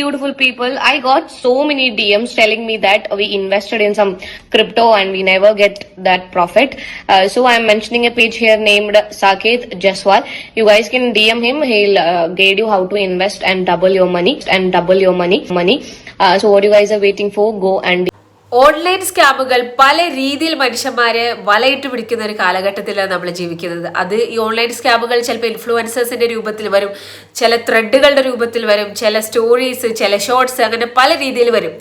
Beautiful people, I got so many DMs telling me that we invested in some crypto and we never get that profit. So I'm mentioning a page here named Saket Jaswal. You guys can DM him. He'll guide you how to invest and double your money. So what you guys are waiting for? Go and online സ്കാമുകൾ പല രീതിയിൽ മനുഷ്യന്മാരെ വലയിട്ട് പിടിക്കുന്ന ഒരു കാലഘട്ടത്തിലാണ് നമ്മൾ ജീവിക്കുന്നത്. അത് ഈ ഓൺലൈൻ സ്കാമുകൾ ചിലപ്പോൾ ഇൻഫ്ലുവൻസേഴ്സിന്റെ രൂപത്തിൽ വരും, ചില ത്രെഡുകളുടെ രൂപത്തിൽ വരും, ചില സ്റ്റോറീസ്, ചില ഷോർട്സ്, അങ്ങനെ പല രീതിയിൽ വരും.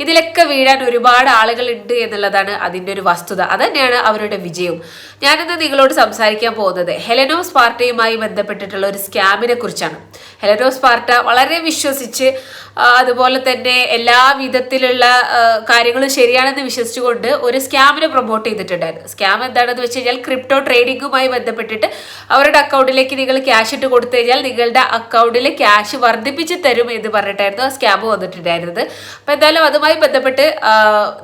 ഇതിലൊക്കെ വീഴാൻ ഒരുപാട് ആളുകൾ ഉണ്ട് എന്നുള്ളതാണ് അതിൻ്റെ ഒരു വസ്തുത. അതുതന്നെയാണ് അവരുടെ വിജയവും. ഞാനിന്ന് നിങ്ങളോട് സംസാരിക്കാൻ പോകുന്നത് ഹെലനോ സ്പാർട്ടയുമായി ബന്ധപ്പെട്ടിട്ടുള്ള ഒരു സ്കാമിനെ കുറിച്ചാണ്. ഹെലനോ സ്പാർട്ട വളരെ വിശ്വസിച്ച് അതുപോലെ തന്നെ എല്ലാ വിധത്തിലുള്ള കാര്യങ്ങളും ശരിയാണെന്ന് വിശ്വസിച്ചുകൊണ്ട് ഒരു സ്കാമിനെ പ്രൊമോട്ട് ചെയ്തിട്ടുണ്ടായിരുന്നു. സ്കാം എന്താണെന്ന് വെച്ച് കഴിഞ്ഞാൽ ക്രിപ്റ്റോ ട്രേഡിങ്ങുമായി ബന്ധപ്പെട്ടിട്ട് അവരുടെ അക്കൗണ്ടിലേക്ക് നിങ്ങൾ ക്യാഷ് ഇട്ട് കൊടുത്തു കഴിഞ്ഞാൽ നിങ്ങളുടെ അക്കൗണ്ടിൽ ക്യാഷ് വർദ്ധിപ്പിച്ച് തരും എന്ന് പറഞ്ഞിട്ടായിരുന്നു ആ സ്കാം വന്നിട്ടുണ്ടായിരുന്നത്. അപ്പം എന്തായാലും അതുമായി ബന്ധപ്പെട്ട്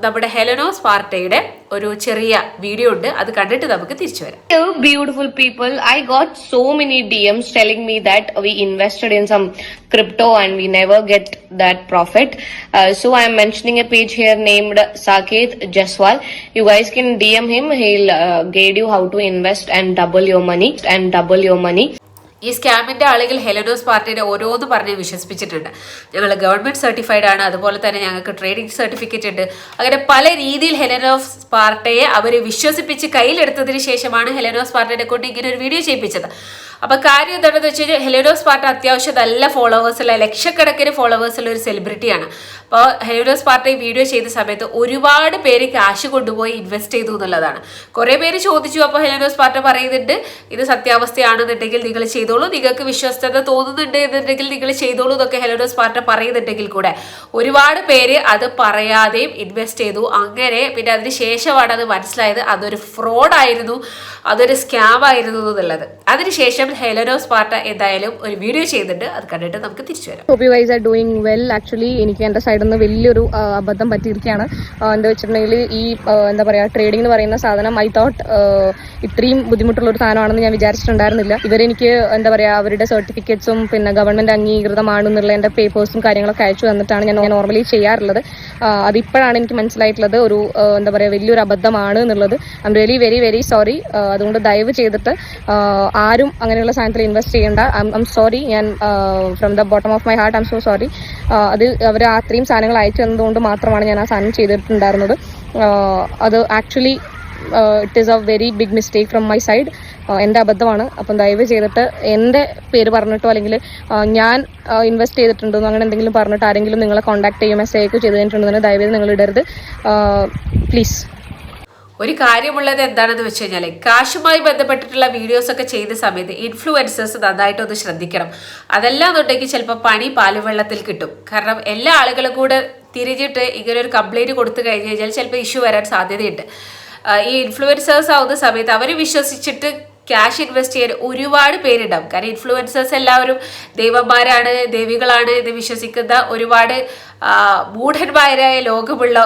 നമ്മുടെ ഹെലനോ സ്പാർട്ടയുടെ ഒരു ചെറിയ വീഡിയോ ഉണ്ട്, അത് കണ്ടിട്ട് നമുക്ക് തിരിച്ചു വരാം. Beautiful people, I got so many DMs telling me that we invested in some crypto and we never get that profit. So I'm mentioning a page here named Saket Jaswal. You guys can DM him. He'll guide you how to invest and double your money. ഈ സ്കാമിന്റെ ആളുകൾ ഹെലനോ സ്പാർട്ടയുടെ ഓരോന്ന് പറഞ്ഞ് വിശ്വസിപ്പിച്ചിട്ടുണ്ട്. ഞങ്ങൾ government certified ആണ്, അതുപോലെ തന്നെ ഞങ്ങൾക്ക് trading certificate ഉണ്ട്, അങ്ങനെ പല രീതിയിൽ ഹെലനോ സ്പാർട്ടയെ അവർ വിശ്വസിപ്പിച്ച് കയ്യിലെടുത്തതിന് ശേഷമാണ് ഹെലനോ സ്പാർട്ടയെ കൊണ്ട് ഇങ്ങനെ ഒരു വീഡിയോ ചെയ്യിപ്പിച്ചത്. അപ്പൊ കാര്യം എന്താണെന്ന് വെച്ച് കഴിഞ്ഞാൽ ഹെലനോ സ്പാർട്ട അത്യാവശ്യം നല്ല ഫോളോവേഴ്സുള്ള, ലക്ഷക്കണക്കിന് ഫോളോവേഴ്സുള്ള ഒരു സെലിബ്രിറ്റിയാണ്. അപ്പോൾ ഹെലനോ സ്പാർട്ട ഈ വീഡിയോ ചെയ്ത സമയത്ത് ഒരുപാട് പേര് ക്യാഷ് കൊണ്ടുപോയി ഇൻവെസ്റ്റ് ചെയ്തു എന്നുള്ളതാണ്. കുറേ പേര് ചോദിച്ചു. അപ്പോൾ ഹെലനോ സ്പാർട്ട പറയുന്നുണ്ട്, ഇത് സത്യാവസ്ഥയാണെന്നുണ്ടെങ്കിൽ നിങ്ങൾ ചെയ്തോളൂ, നിങ്ങൾക്ക് വിശ്വസ്തത തോന്നുന്നുണ്ട് എന്നുണ്ടെങ്കിൽ നിങ്ങൾ ചെയ്തോളൂ എന്നൊക്കെ ഹെലനോ സ്പാർട്ട പറയുന്നുണ്ടെങ്കിൽ കൂടെ ഒരുപാട് പേര് അത് പറയാതെയും ഇൻവെസ്റ്റ് ചെയ്തു. അങ്ങനെ പിന്നെ അതിന് ശേഷമാണ് അത് മനസ്സിലായത് അതൊരു ഫ്രോഡായിരുന്നു, അതൊരു സ്കാം ആയിരുന്നു എന്നുള്ളത്. അതിനുശേഷം ഹെലനോ സ്പാർട്ട എന്തായാലും ഒരു വീഡിയോ ചെയ്തിട്ട് അത് കണ്ടിട്ട് നമുക്ക് തിരിച്ചു വരാം. Hope you guys are doing well. Actually എനിക്ക് എൻ്റെ സൈഡിൽ നിന്ന് വലിയൊരു അബദ്ധം പറ്റിയിരിക്കുകയാണ്. എന്താ വെച്ചിട്ടുണ്ടെങ്കിൽ ഈ എന്താ പറയുക, ട്രേഡിംഗ് എന്ന് പറയുന്ന സാധനം ഐ തോട്ട് ഇത്രയും ബുദ്ധിമുട്ടുള്ള ഒരു സാധനമാണെന്ന് ഞാൻ വിചാരിച്ചിട്ടുണ്ടായിരുന്നില്ല. ഇവരെനിക്ക് എന്താ പറയുക, അവരുടെ സർട്ടിഫിക്കറ്റ്സും പിന്നെ ഗവൺമെൻറ് അംഗീകൃതമാണെന്നുള്ള എൻ്റെ പേപ്പേഴ്സും കാര്യങ്ങളൊക്കെ അയച്ചു തന്നിട്ടാണ് ഞാൻ നോർമലി ചെയ്യാറുള്ളത്. അതിപ്പോഴാണ് എനിക്ക് മനസ്സിലായിട്ടുള്ളത് ഒരു എന്താ പറയുക വലിയൊരു അബദ്ധമാണ് എന്നുള്ളത്. I'm really very very sorry. അതുകൊണ്ട് ദയവ് ചെയ്തിട്ട് ആരും അങ്ങനെയുള്ള സാധനത്തിൽ ഇൻവെസ്റ്റ് ചെയ്യേണ്ട. I'm sorry. ഞാൻ from the bottom of my heart I'm so sorry. അത് അവർ അത്രയും സാധനങ്ങൾ അയച്ചു തന്നതുകൊണ്ട് മാത്രമാണ് ഞാൻ ആ സാധനം ചെയ്തിട്ടുണ്ടായിരുന്നത്. അത് actually it is a very big mistake from my side. എൻ്റെ അബദ്ധമാണ്. അപ്പം ദയവ് ചെയ്തിട്ട് എൻ്റെ പേര് പറഞ്ഞിട്ടോ അല്ലെങ്കിൽ ഞാൻ ഇൻവെസ്റ്റ് ചെയ്തിട്ടുണ്ടെന്നോ അങ്ങനെ എന്തെങ്കിലും പറഞ്ഞിട്ട് ആരെങ്കിലും നിങ്ങളെ കോൺടാക്ട് ചെയ്യുക, മെസ്സേജ് ഒക്കെ ചെയ്ത് കഴിഞ്ഞിട്ടുണ്ടെന്ന് ദയവേത് നിങ്ങൾ ഇടരുത് പ്ലീസ്. ഒരു കാര്യമുള്ളത് എന്താണെന്ന് വെച്ച് കഴിഞ്ഞാൽ കാശുമായി ബന്ധപ്പെട്ടിട്ടുള്ള വീഡിയോസ് ഒക്കെ ചെയ്ത സമയത്ത് ഇൻഫ്ലുവൻസേഴ്സ് നന്നായിട്ടൊന്ന് ശ്രദ്ധിക്കണം. അതല്ലാന്നുണ്ടെങ്കിൽ ചിലപ്പോൾ പണി പാലുവെള്ളത്തിൽ കിട്ടും. കാരണം എല്ലാ ആളുകളും കൂടെ തിരിഞ്ഞിട്ട് ഇങ്ങനെ ഒരു കംപ്ലൈൻറ്റ് കൊടുത്തു കഴിഞ്ഞ് കഴിഞ്ഞാൽ ചിലപ്പോൾ ഇഷ്യൂ വരാൻ സാധ്യതയുണ്ട്. ഈ ഇൻഫ്ലുവൻസേഴ്സ് ആവുന്ന സമയത്ത് അവർ വിശ്വസിച്ചിട്ട് ക്യാഷ് ഇൻവെസ്റ്റ് ചെയ്യാൻ ഒരുപാട് പേരുണ്ടാവും. കാരണം ഇൻഫ്ലുവൻസേഴ്സ് എല്ലാവരും ദൈവന്മാരാണ്, ദേവികളാണ് എന്ന് വിശ്വസിക്കുന്ന ഒരുപാട് മൂഢന്മാരായ ലോകമുള്ള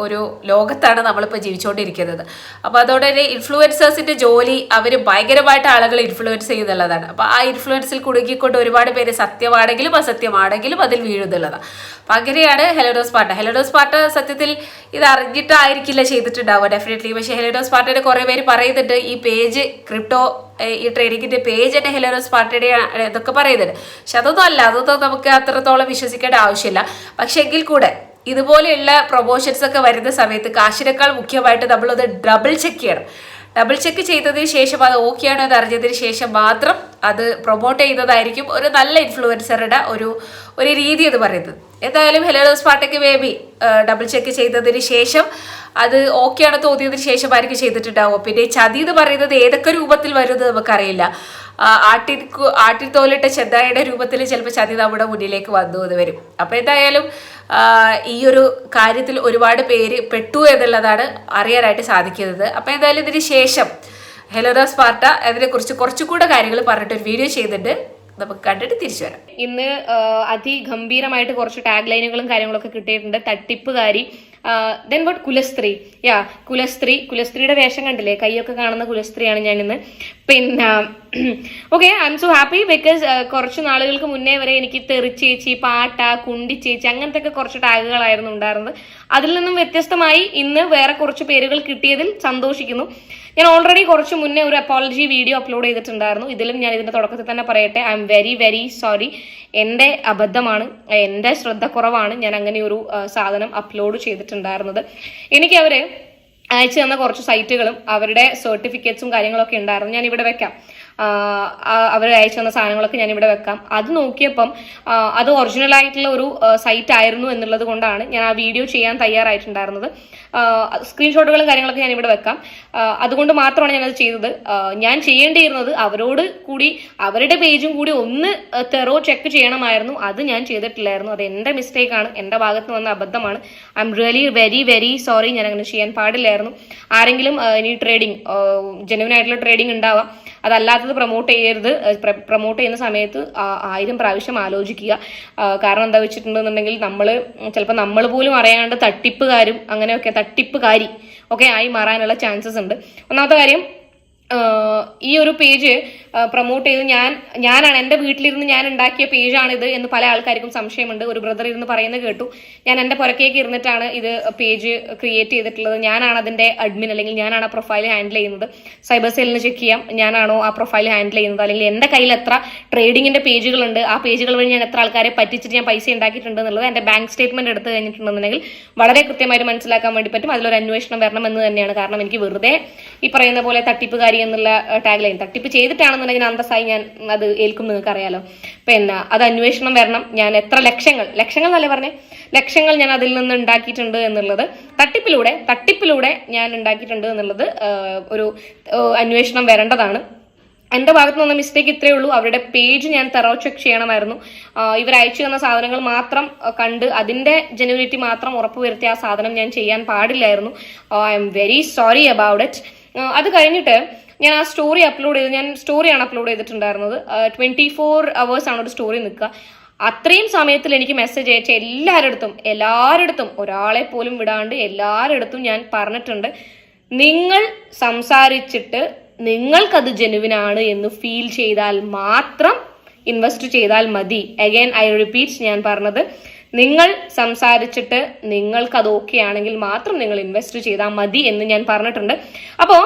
ഒരു ലോകത്താണ് നമ്മളിപ്പോൾ ജീവിച്ചുകൊണ്ടിരിക്കുന്നത്. അപ്പോൾ അതോടെ തന്നെ ഇൻഫ്ലുവൻസേഴ്സിൻ്റെ ജോലി അവർ ഭയങ്കരമായിട്ട് ആളുകളെ ഇൻഫ്ലുവൻസ് ചെയ്യുന്നുള്ളതാണ്. അപ്പോൾ ആ ഇൻഫ്ലുവൻസിൽ കുടുങ്ങിക്കൊണ്ട് ഒരുപാട് പേര് സത്യമാണെങ്കിലും അസത്യമാണെങ്കിലും അതിൽ വീഴുന്നുള്ളതാണ്. അപ്പം അങ്ങനെയാണ് ഹെലനോ സ്പാർട്ട സത്യത്തിൽ ഇത് അറിഞ്ഞിട്ടായിരിക്കില്ല ചെയ്തിട്ടുണ്ടാവുക ഡെഫിനറ്റ്ലി. പക്ഷേ ഹെലനോ സ്പാർട്ടയുടെ കുറേ പേര് പറയുന്നുണ്ട് ഈ പേജ് ക്രിപ്റ്റോ ഈ ട്രേഡിങ്ങിൻ്റെ പേജ് തന്നെ ഹെലനോ സ്പാർട്ടയുടെ ഇതൊക്കെ പറയുന്നുണ്ട്. പക്ഷെ അതൊന്നും നമുക്ക് അത്രത്തോളം വിശ്വസിക്കേണ്ട ആവശ്യമില്ല. പക്ഷെ എങ്കിൽ കൂടെ ഇതുപോലെയുള്ള പ്രൊമോഷൻസ് ഒക്കെ വരുന്ന സമയത്ത് കാശിനേക്കാൾ മുഖ്യമായിട്ട് നമ്മളത് ഡബിൾ ചെക്ക് ചെയ്യണം. ഡബിൾ ചെക്ക് ചെയ്തതിന് ശേഷം അത് ഓക്കെ ആണോ എന്ന് അറിഞ്ഞതിന് ശേഷം മാത്രം അത് പ്രൊമോട്ട് ചെയ്യുന്നതായിരിക്കും ഒരു നല്ല ഇൻഫ്ലുവൻസറുടെ ഒരു രീതി എന്ന് പറയുന്നത്. എന്തായാലും ഹെലനോ സ്പാർട്ടയ്ക്ക് മേബി ഡബിൾ ചെക്ക് ചെയ്തതിന് ശേഷം അത് ഓക്കെ ആണോ തോന്നിയതിന് ശേഷമായിരിക്കും ചെയ്തിട്ടുണ്ടാവുക. പിന്നെ ചതി എന്ന് പറയുന്നത് ഏതൊക്കെ രൂപത്തിൽ വരുന്നത് നമുക്കറിയില്ല. ആട്ടിൻ തോലിട്ട ചെന്നായുടെ രൂപത്തിൽ ചിലപ്പോൾ ചതി നമ്മുടെ മുന്നിലേക്ക് വന്നു എന്ന് വരും. അപ്പോൾ എന്തായാലും ഈ ഒരു കാര്യത്തിൽ ഒരുപാട് പേര് പെട്ടു എന്നുള്ളതാണ് അറിയാനായിട്ട് സാധിക്കുന്നത്. അപ്പോൾ എന്തായാലും ഇതിന് ശേഷം ഹെലനോ സ്പാർട്ട അതിനെക്കുറിച്ച് കുറച്ചുകൂടെ കാര്യങ്ങൾ പറഞ്ഞിട്ടൊരു വീഡിയോ ചെയ്തിട്ട് നമുക്ക് കണ്ടിട്ട് തിരിച്ചു വരാം. ഇന്ന് അതിഗംഭീരമായിട്ട് കുറച്ച് ടാഗ് ലൈനുകളും കാര്യങ്ങളൊക്കെ കിട്ടിയിട്ടുണ്ട്. തട്ടിപ്പുകാരി, ദെൻ വാട്ട് കുലസ്ത്രീ, കുലസ്ത്രീയുടെ വേഷം കണ്ടില്ലേ, കൈയൊക്കെ കാണുന്ന കുലസ്ത്രീയാണ് ഞാൻ ഇന്ന്. പിന്നെ okay, I M so happy because കുറച്ച് നാളുകൾക്ക് മുന്നേ വരെ എനിക്ക് തെറിച്ചേച്ചി, പാട്ട, കുണ്ടിച്ചേച്ചി അങ്ങനത്തെ ഒക്കെ കുറച്ച് ടാഗുകളായിരുന്നു ഉണ്ടായിരുന്നത്. അതിൽ നിന്നും വ്യത്യസ്തമായി ഇന്ന് വേറെ കുറച്ച് പേരുകൾ കിട്ടിയതിൽ സന്തോഷിക്കുന്നു. ഞാൻ ഓൾറെഡി കുറച്ച് മുന്നേ ഒരു അപ്പോളജി വീഡിയോ അപ്ലോഡ് ചെയ്തിട്ടുണ്ടായിരുന്നു. ഇതിലും ഞാൻ ഇതിന്റെ തുടക്കത്തിൽ തന്നെ പറയട്ടെ, I am very very sorry. എന്റെ അബദ്ധമാണ്, എന്റെ ശ്രദ്ധക്കുറവാണ് ഞാൻ അങ്ങനെ ഒരു സാധനം അപ്ലോഡ് ചെയ്തിട്ടുണ്ടായിരുന്നത്. എനിക്ക് അവര് അയച്ചു തന്ന കുറച്ച് സൈറ്റുകളും അവരുടെ സർട്ടിഫിക്കറ്റ്സും കാര്യങ്ങളൊക്കെ ഉണ്ടായിരുന്നു. ഞാൻ ഇവിടെ വെക്കാം, അവർ അയച്ചു തന്ന സാധനങ്ങളൊക്കെ ഞാൻ ഇവിടെ വെക്കാം. അത് നോക്കിയപ്പം അത് ഒറിജിനൽ ആയിട്ടുള്ള ഒരു സൈറ്റ് ആയിരുന്നു എന്നുള്ളത് കൊണ്ടാണ് ഞാൻ ആ വീഡിയോ ചെയ്യാൻ തയ്യാറായിട്ടുണ്ടായിരുന്നത്. സ്ക്രീൻഷോട്ടുകളും കാര്യങ്ങളൊക്കെ ഞാൻ ഇവിടെ വെക്കാം. അതുകൊണ്ട് മാത്രമാണ് ഞാനത് ചെയ്തത്. ഞാൻ ചെയ്യേണ്ടിയിരുന്നത് അവരോട് കൂടി അവരുടെ പേജും കൂടി ഒന്ന് തെറോ ചെക്ക് ചെയ്യണമായിരുന്നു. അത് ഞാൻ ചെയ്തിട്ടില്ലായിരുന്നു. അത് എന്റെ മിസ്റ്റേക്കാണ്, എന്റെ ഭാഗത്ത് വന്ന അബദ്ധമാണ്. I M really very very sorry. ഞാൻ അങ്ങനെ ചെയ്യാൻ പാടില്ലായിരുന്നു. ആരെങ്കിലും ഇനി ട്രേഡിംഗ്, ജെന്യുവൻ ആയിട്ടുള്ള ട്രേഡിംഗ് ഉണ്ടാവാം, അതല്ലാത്തത് പ്രൊമോട്ട് ചെയ്യുന്ന സമയത്ത് 1000 പ്രാവശ്യം ആലോചിക്കുക. കാരണം എന്താ വെച്ചിട്ടുണ്ടെന്നുണ്ടെങ്കിൽ ചിലപ്പോൾ നമ്മൾ പോലും അറിയാണ്ട് തട്ടിപ്പുകാരും അങ്ങനെയൊക്കെ തട്ടിപ്പുകാരി ഒക്കെ ആയി മാറാനുള്ള ചാൻസസ് ഉണ്ട്. ഒന്നാമത്തെ കാര്യം, ഈ ഒരു പേജ് പ്രൊമോട്ട് ചെയ്ത് ഞാനാണ് എൻ്റെ വീട്ടിലിരുന്ന് ഞാൻ ഉണ്ടാക്കിയ പേജാണിത് എന്ന് പല ആൾക്കാർക്കും സംശയമുണ്ട്. ഒരു ബ്രദർ ഇരുന്ന് പറയുന്നത് കേട്ടു, ഞാൻ എൻ്റെ പുറക്കേക്ക് ഇരുന്നിട്ടാണ് ഇത് പേജ് ക്രിയേറ്റ് ചെയ്തിട്ടുള്ളത്, ഞാനാണ് അതിൻ്റെ അഡ്മിൻ, അല്ലെങ്കിൽ ഞാനാണ് ആ പ്രൊഫൈൽ ഹാൻഡിൽ ചെയ്യുന്നത്. സൈബർ സെല്ലിന് ചെക്ക് ചെയ്യാം ഞാനാണോ ആ പ്രൊഫൈൽ ഹാൻഡിൽ ചെയ്യുന്നത്, അല്ലെങ്കിൽ എൻ്റെ കയ്യിൽ എത്ര ട്രേഡിങ്ങിന്റെ പേജുകളുണ്ട്, ആ പേജുകൾ വഴി ഞാൻ എത്ര ആൾക്കാരെ പറ്റിച്ചിട്ട് ഞാൻ പൈസ ഉണ്ടാക്കിയിട്ടുണ്ട് എന്നുള്ളത് എൻ്റെ ബാങ്ക് സ്റ്റേറ്റ്മെന്റ് എടുത്ത് കഴിഞ്ഞിട്ടുണ്ടെന്നുണ്ടെങ്കിൽ വളരെ കൃത്യമായിട്ട് മനസ്സിലാക്കാൻ വേണ്ടി പറ്റും. അതിലൊരു അന്വേഷണം വരണം എന്ന് തന്നെയാണ്. കാരണം എനിക്ക് വെറുതെ ഈ പറയുന്ന പോലെ തട്ടിപ്പുകാരി എന്നുള്ള ടാഗ് ലൈൻ, തട്ടിപ്പ് ചെയ്തിട്ടാണെന്നുണ്ടെങ്കിൽ അന്തസ്സായി ഞാൻ അത് ഏൽക്കും, നിങ്ങൾക്ക് അറിയാലോ. പിന്നെ അത് അന്വേഷണം വരണം. ഞാൻ എത്ര ലക്ഷങ്ങൾ എന്നല്ലേ പറഞ്ഞേ, ലക്ഷങ്ങൾ ഞാൻ അതിൽ നിന്ന് ഉണ്ടാക്കിയിട്ടുണ്ട് എന്നുള്ളത്, തട്ടിപ്പിലൂടെ ഞാൻ ഉണ്ടാക്കിയിട്ടുണ്ട് എന്നുള്ളത് ഒരു അന്വേഷണം വരേണ്ടതാണ്. എന്റെ ഭാഗത്ത് നിന്ന് മിസ്റ്റേക്ക് ഇത്രയേ ഉള്ളൂ. അവരുടെ പേജ് ഞാൻ തെറോ ചെക്ക് ചെയ്യണമായിരുന്നു. ഇവർ അയച്ചു തന്ന സാധനങ്ങൾ മാത്രം കണ്ട് അതിന്റെ ജെന്യുവിനിറ്റി മാത്രം ഉറപ്പുവരുത്തി ആ സാധനം ഞാൻ ചെയ്യാൻ പാടില്ലായിരുന്നു. I am very sorry about it. അത് കഴിഞ്ഞിട്ട് ഞാൻ ആ സ്റ്റോറി അപ്ലോഡ് ചെയ്ത്, ഞാൻ സ്റ്റോറിയാണ് അപ്ലോഡ് ചെയ്തിട്ടുണ്ടായിരുന്നത്. 24 hours ആണ് ഒരു സ്റ്റോറി നിൽക്കുക. അത്രയും സമയത്തിൽ എനിക്ക് മെസ്സേജ് അയച്ച എല്ലാവരുടെ ഒരാളെ പോലും വിടാണ്ട് എല്ലാവരുടെ ഞാൻ പറഞ്ഞിട്ടുണ്ട്, നിങ്ങൾ സംസാരിച്ചിട്ട് നിങ്ങൾക്കത് ജെനുവിനാണ് എന്ന് ഫീൽ ചെയ്താൽ മാത്രം ഇൻവെസ്റ്റ് ചെയ്താൽ മതി. അഗൈൻ ഐ റിപ്പീറ്റ്, ഞാൻ പറഞ്ഞത് നിങ്ങൾ സംസാരിച്ചിട്ട് നിങ്ങൾക്ക് അത് ഓക്കെ ആണെങ്കിൽ മാത്രം നിങ്ങൾ ഇൻവെസ്റ്റ് ചെയ്താൽ മതി എന്ന് ഞാൻ പറഞ്ഞിട്ടുണ്ട്. അപ്പോൾ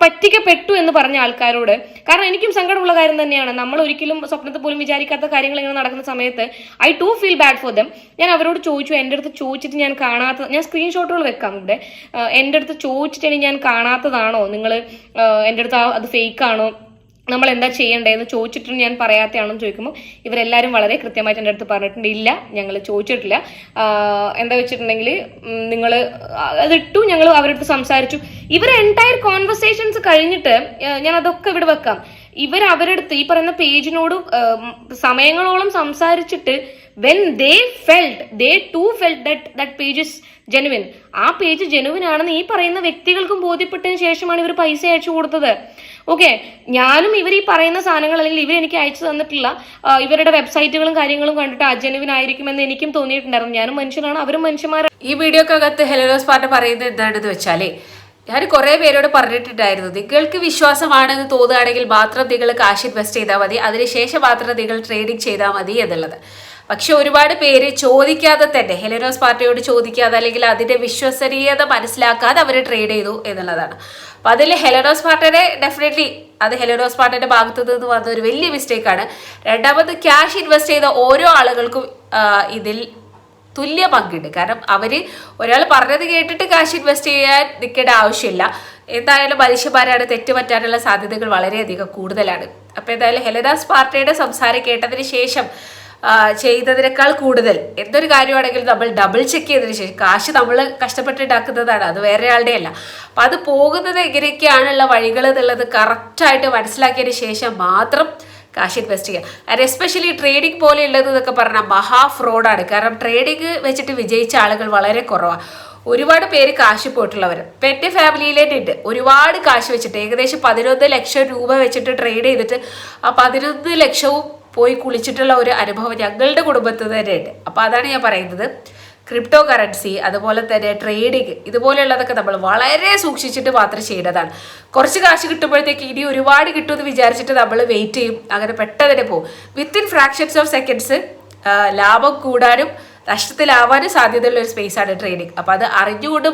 പറ്റിക്കപ്പെട്ടു എന്ന് പറഞ്ഞ ആൾക്കാരോട്, കാരണം എനിക്കും സങ്കടമുള്ള കാര്യം തന്നെയാണ്, നമ്മൾ ഒരിക്കലും സ്വപ്നത്തിൽ പോലും വിചാരിക്കാത്ത കാര്യങ്ങൾ ഇങ്ങനെ നടക്കുന്ന സമയത്ത് I too feel bad for them. ഞാൻ അവരോട് ചോദിച്ചു, എൻ്റെ അടുത്ത് ചോദിച്ചിട്ട് ഞാൻ സ്ക്രീൻഷോട്ടുകൾ വെക്കാം ഇവിടെ, എൻ്റെ അടുത്ത് ചോദിച്ചിട്ട് ഞാൻ കാണാത്തതാണോ നിങ്ങൾ, എൻ്റെ അടുത്ത് അത് ഫേക്ക് ആണോ, നമ്മൾ എന്താ ചെയ്യേണ്ടതെന്ന് ചോദിച്ചിട്ട് ഞാൻ പറയാത്തയാണെന്ന് ചോദിക്കുമ്പോൾ ഇവരെല്ലാവരും വളരെ കൃത്യമായിട്ട് എൻ്റെ അടുത്ത് പറഞ്ഞിട്ടുണ്ട്, ഇല്ല ഞങ്ങൾ ചോദിച്ചിട്ടില്ല. എന്താ വെച്ചിട്ടുണ്ടെങ്കിൽ നിങ്ങൾ അതിട്ടു, ഞങ്ങൾ അവരടുത്ത് സംസാരിച്ചു. ഇവർ എൻറ്റയർ കോൺവെർസേഷൻസ് കഴിഞ്ഞിട്ട് ഞാൻ അതൊക്കെ ഇവിടെ വെക്കാം. അവരുടെ അടുത്ത് ഈ പറയുന്ന പേജിനോട് സമയങ്ങളോളം സംസാരിച്ചിട്ട് when they too felt that page is genuine, ആ പേജ് ജെനുവിൻ ആണെന്ന് ഈ പറയുന്ന വ്യക്തികൾക്കും ബോധ്യപ്പെട്ടതിന് ശേഷമാണ് ഇവർ പൈസ അയച്ചു കൊടുത്തത്. ഓക്കെ, ഞാനും ഇവർ ഈ പറയുന്ന സാധനങ്ങൾ, അല്ലെങ്കിൽ ഇവർ എനിക്ക് അയച്ചു തന്നിട്ടുള്ള ഇവരുടെ വെബ്സൈറ്റുകളും കാര്യങ്ങളും കണ്ടിട്ട് അജെനുവിൻ ആയിരിക്കുമെന്ന് എനിക്കും തോന്നിയിട്ടുണ്ടായിരുന്നു. ഞാനും മനുഷ്യനാണ്, അവരും മനുഷ്യന്മാരാണ്. ഈ വീഡിയോക്കകത്ത് ഹെലനോസ് പാർട്ട് പറയുന്നത് എന്താണെന്ന് വെച്ചാലേ, ഞാൻ കുറെ പേരോട് പറഞ്ഞിട്ടുണ്ടായിരുന്നു, നിങ്ങൾക്ക് വിശ്വാസമാണെന്ന് തോന്നുകയാണെങ്കിൽ മാത്രം നിങ്ങൾ കാശ് ഇൻവെസ്റ്റ് ചെയ്താൽ മതി, അതിനുശേഷം മാത്രം നിങ്ങൾ ട്രേഡിംഗ് ചെയ്താൽ മതി എന്നുള്ളത്. പക്ഷെ ഒരുപാട് പേര് ചോദിക്കാതെ തന്നെ, ഹെലനോസ് പാർട്ടിയോട് ചോദിക്കാതെ അല്ലെങ്കിൽ അതിന്റെ വിശ്വസനീയത മനസ്സിലാക്കാതെ അവർ ട്രേഡ് ചെയ്തു എന്നുള്ളതാണ്. അപ്പൊ അതിൽ ഹെലനോസ് പാർട്ടിയുടെ ഡെഫിനറ്റ്ലി അത് ഹെലനോസ് പാർട്ടിയുടെ ഭാഗത്തു നിന്ന് വന്ന ഒരു വലിയ മിസ്റ്റേക്കാണ്. രണ്ടാമത്, ക്യാഷ് ഇൻവെസ്റ്റ് ചെയ്ത ഓരോ ആളുകൾക്കും ഇതിൽ തുല്യ പങ്കുണ്ട്. കാരണം ഒരാൾ പറഞ്ഞത് കേട്ടിട്ട് കാശ് ഇൻവെസ്റ്റ് ചെയ്യാൻ നിൽക്കേണ്ട ആവശ്യമില്ല. എന്തായാലും മനുഷ്യന്മാരാണ്, തെറ്റ് പറ്റാനുള്ള സാധ്യതകൾ വളരെയധികം കൂടുതലാണ്. അപ്പൊ എന്തായാലും ഹെലനോസ് പാർട്ടിയുടെ സംസാരം കേട്ടതിന് ശേഷം ചെയ്തതിനേക്കാൾ കൂടുതൽ എന്തൊരു കാര്യമാണെങ്കിലും നമ്മൾ ഡബിൾ ചെക്ക് ചെയ്തതിന് ശേഷം, കാശ് നമ്മൾ കഷ്ടപ്പെട്ടുണ്ടാക്കുന്നതാണ്, അത് വേറെ ആളുടെ അല്ല. അപ്പം അത് പോകുന്നത് എങ്ങനെയൊക്കെയാണുള്ള വഴികൾ എന്നുള്ളത് കറക്റ്റായിട്ട് മനസ്സിലാക്കിയതിന് ശേഷം മാത്രം കാശ് ഇൻവെസ്റ്റ് ചെയ്യുക. ആൻഡ് എസ്പെഷ്യലി ട്രേഡിംഗ് പോലെയുള്ളത് എന്നൊക്കെ പറഞ്ഞാൽ മഹാ ഫ്രോഡാണ്. കാരണം ട്രേഡിംഗ് വെച്ചിട്ട് വിജയിച്ച ആളുകൾ വളരെ കുറവാണ്. ഒരുപാട് പേര് കാശ് പോയിട്ടുള്ളവർ ഇപ്പം എൻ്റെ ഫാമിലിയിലെ ഉണ്ട്. ഒരുപാട് കാശ് വെച്ചിട്ട് ഏകദേശം 11 ലക്ഷം രൂപ വെച്ചിട്ട് ട്രേഡ് ചെയ്തിട്ട് ആ 11 ലക്ഷവും പോയി കുളിച്ചിട്ടുള്ള ഒരു അനുഭവം ഞങ്ങളുടെ കുടുംബത്തിൽ തന്നെ ഉണ്ട്. അപ്പോൾ അതാണ് ഞാൻ പറയുന്നത്, ക്രിപ്റ്റോ കറൻസി, അതുപോലെ തന്നെ ട്രേഡിങ്, ഇതുപോലെയുള്ളതൊക്കെ നമ്മൾ വളരെ സൂക്ഷിച്ചിട്ട് മാത്രം ചെയ്യേണ്ടതാണ്. കുറച്ച് കാശ് കിട്ടുമ്പോഴത്തേക്ക് ഇനി ഒരുപാട് കിട്ടുമെന്ന് വിചാരിച്ചിട്ട് നമ്മൾ വെയിറ്റ് ചെയ്യും, അങ്ങനെ പെട്ടെന്ന് തന്നെ പോകും. വിത്തിൻ ഫ്രാക്ഷൻസ് ഓഫ് സെക്കൻഡ്സ് ലാഭം കൂടാനും നഷ്ടത്തിലാവാനും സാധ്യതയുള്ള ഒരു സ്പേസാണ് ട്രേഡിങ്. അപ്പം അത് അറിഞ്ഞുകൊണ്ട്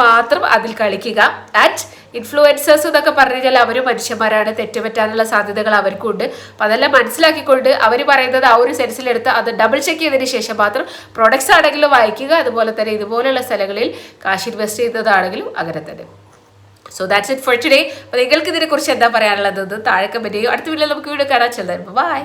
മാത്രം അതിൽ കളിക്കുക. ആൻഡ് ഇൻഫ്ലുവൻസേഴ്സ് എന്നൊക്കെ പറഞ്ഞു കഴിഞ്ഞാൽ അവർ മനുഷ്യന്മാരാണ്, തെറ്റുപറ്റാനുള്ള സാധ്യതകൾ അവർക്കുണ്ട്. അപ്പം അതെല്ലാം മനസ്സിലാക്കിക്കൊണ്ട് അവർ പറയുന്നത് ആ ഒരു സെൻസിലെടുത്ത് അത് ഡബിൾ ചെക്ക് ചെയ്തതിന് ശേഷം മാത്രം പ്രൊഡക്ട്സ് ആണെങ്കിലും വായിക്കുക. അതുപോലെ തന്നെ ഇതുപോലെയുള്ള സ്ഥലങ്ങളിൽ കാശ് ഇൻവെസ്റ്റ് ചെയ്യുന്നതാണെങ്കിലും അങ്ങനെ തന്നെ. So that's it for today. അപ്പോൾ നിങ്ങൾക്ക് ഇതിനെക്കുറിച്ച് എന്താ പറയാനുള്ളത് താഴെ കമൻറ്റ് ചെയ്യും. അടുത്ത വീഡിയോയിൽ നമുക്ക് വീഡിയോ കാണാൻ ചെല്ലാൻ. ബൈ.